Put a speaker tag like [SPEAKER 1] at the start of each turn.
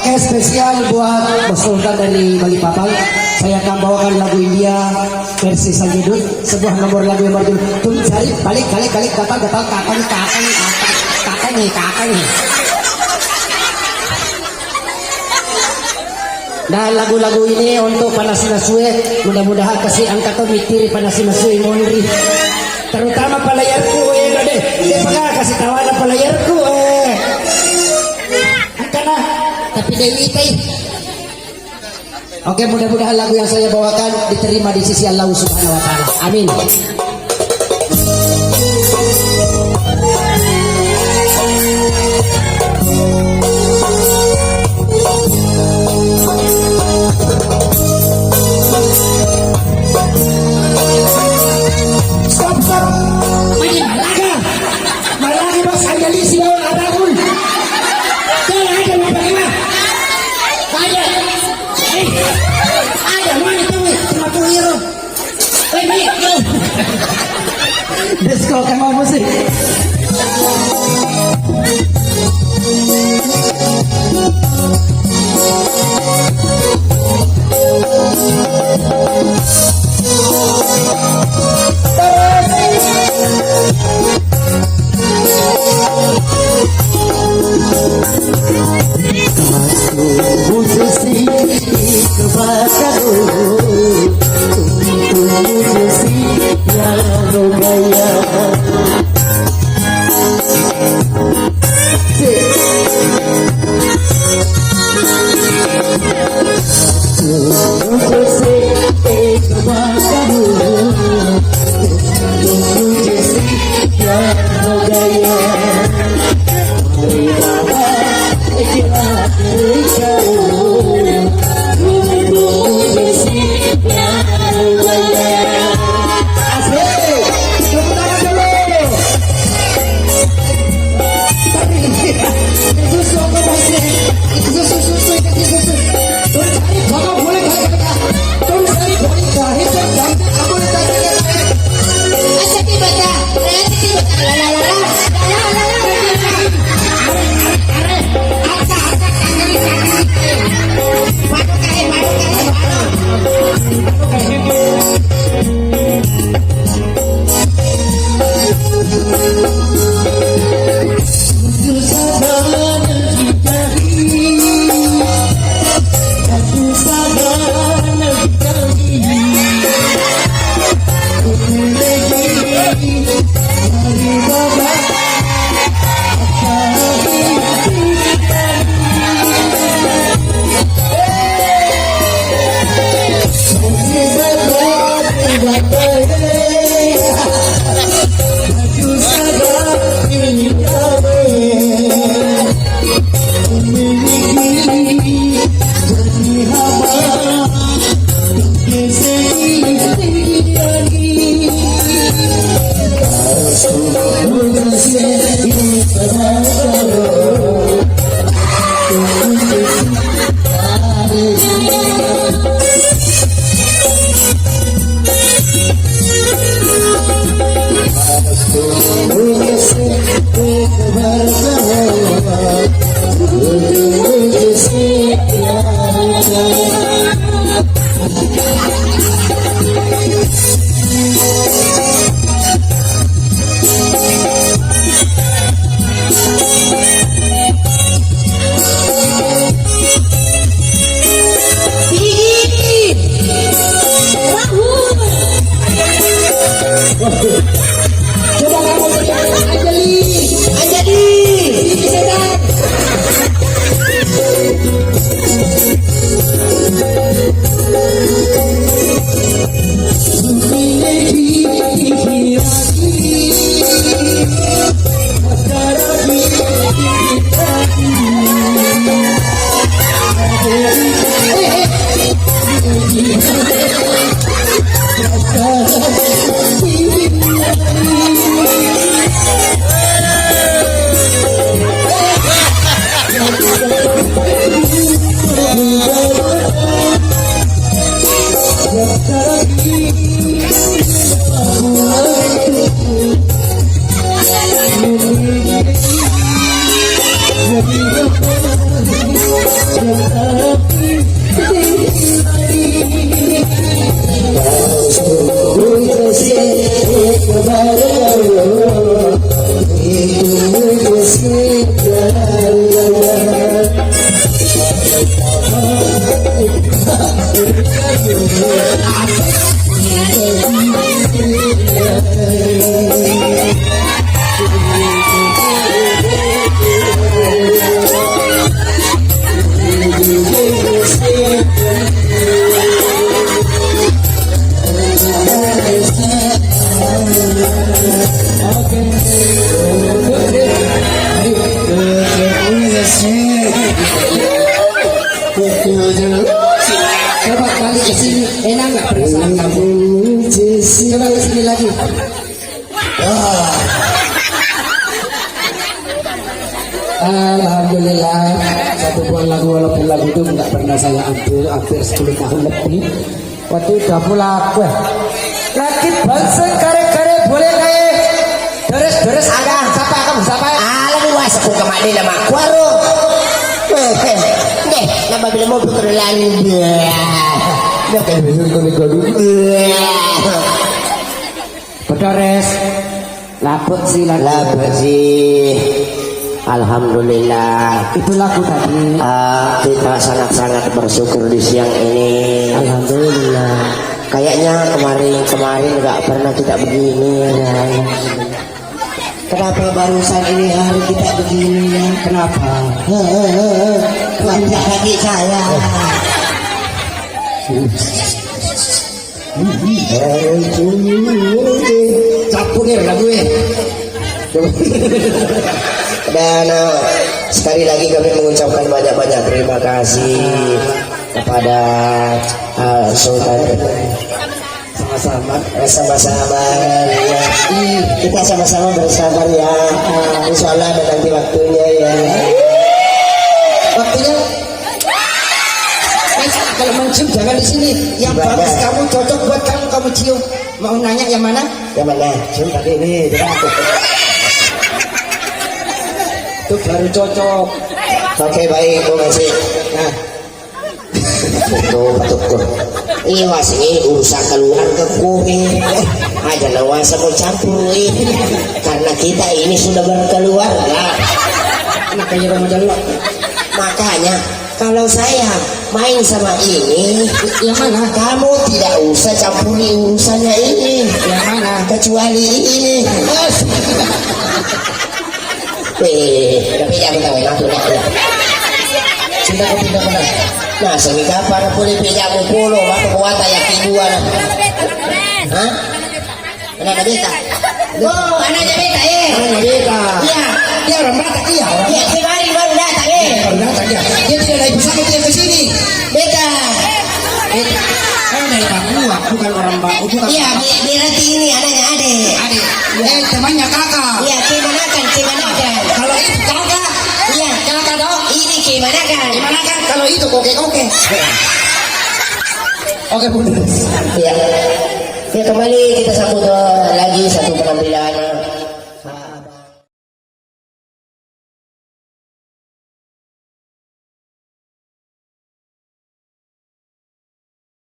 [SPEAKER 1] Oke, spesial buat Bos Sultan dari Balikpapan. Saya akan bawakan lagu India versi Sanjidut, sebuah nomor lagu yang berjudul Tum Cari Balik Kali Gatal Kakak nih. Dan lagu-lagu ini untuk Panasina Sue, mudah-mudahan kasih angkatan mitiri Panasina Sue monri. Terutama palayarku deh. Dia pernah kasih tawaran palayarku karena tapi Dewi teh. Oke, mudah-mudahan lagu yang saya bawakan diterima di sisi Allah Subhanahu wa taala. Amin. Disco Kemal Musik. Coba balik ke sini, enak nggak perasaan kamu? Coba ke sini lagi. Alhamdulillah, satu buah lagu walaupun lagu itu nggak pernah saya ambil hampir 10 tahun lebih. Waktu itu pula aku lagi bangsa kare-kare boleh kayak beres-beres agak siapa kamu siapa?
[SPEAKER 2] Lebih was aku kemana nama kuaro. Deh, nama bila mau berkenalan. Dah kayak besar kali kadu.
[SPEAKER 1] Beres. Laput sih.
[SPEAKER 2] Alhamdulillah.
[SPEAKER 1] Itu lagu tadi.
[SPEAKER 2] Kita sangat-sangat bersyukur di siang ini.
[SPEAKER 1] Alhamdulillah.
[SPEAKER 2] Kayaknya kemarin nggak pernah kita begini. Kenapa barusan ini hari kita begini ya?
[SPEAKER 1] Kenapa?
[SPEAKER 2] Panjang kaki saya.
[SPEAKER 1] Capur lagu ya.
[SPEAKER 2] Dan sekali lagi kami mengucapkan banyak-banyak terima kasih kepada Sultan. Sama-sama ya. Kita sama-sama bersabar ya. Insya Allah ada nanti waktunya ya.
[SPEAKER 1] Waktunya kalau mencium jangan di sini. Yang bagus kamu cocok buat kamu cium. Mau nanya yang mana?
[SPEAKER 2] Yang mana?
[SPEAKER 1] Cium tadi ini. Itu baru cocok.
[SPEAKER 2] Oke baik, gue masih. Nah, betul. Iwas ini urusan keluarga kue. Aja nawasa mau campur karena kita ini sudah berkeluarga.
[SPEAKER 1] Makanya Ramadan lo.
[SPEAKER 2] Makanya kalau saya main sama ini,
[SPEAKER 1] yang mana?
[SPEAKER 2] Kamu tidak usah campuri urusannya ini.
[SPEAKER 1] Yang mana?
[SPEAKER 2] Kecuali ini. Tapi jangan tahu aku nak.
[SPEAKER 1] Sudah kau pindah mana?
[SPEAKER 2] Nah, segi kapan boleh pinjam pulau, waktu kuat ayah kibuan. Hah? Anak beta. Oh, anaknya beta
[SPEAKER 1] Anaknya beta.
[SPEAKER 2] Iya.
[SPEAKER 1] Dia orang Batak dia.
[SPEAKER 2] Iya, kemarin baru datang
[SPEAKER 1] Orang Batak dia. Dia tidak ada ibu sakit yang kesini.
[SPEAKER 2] Beta.
[SPEAKER 1] Saya dari Papua, bukan orang Batak. Bukan.
[SPEAKER 2] Iya, berarti ini anaknya adik.
[SPEAKER 1] Temannya kakak.
[SPEAKER 2] Iya, kemanakan.
[SPEAKER 1] Kalau itu kakak.
[SPEAKER 2] Iya,
[SPEAKER 1] Kakak dong.
[SPEAKER 2] ini kemanakan.
[SPEAKER 1] Kalau itu koke. Oke bunda.
[SPEAKER 2] Iya. Ya kembali kita sambut lagi satu penampilan.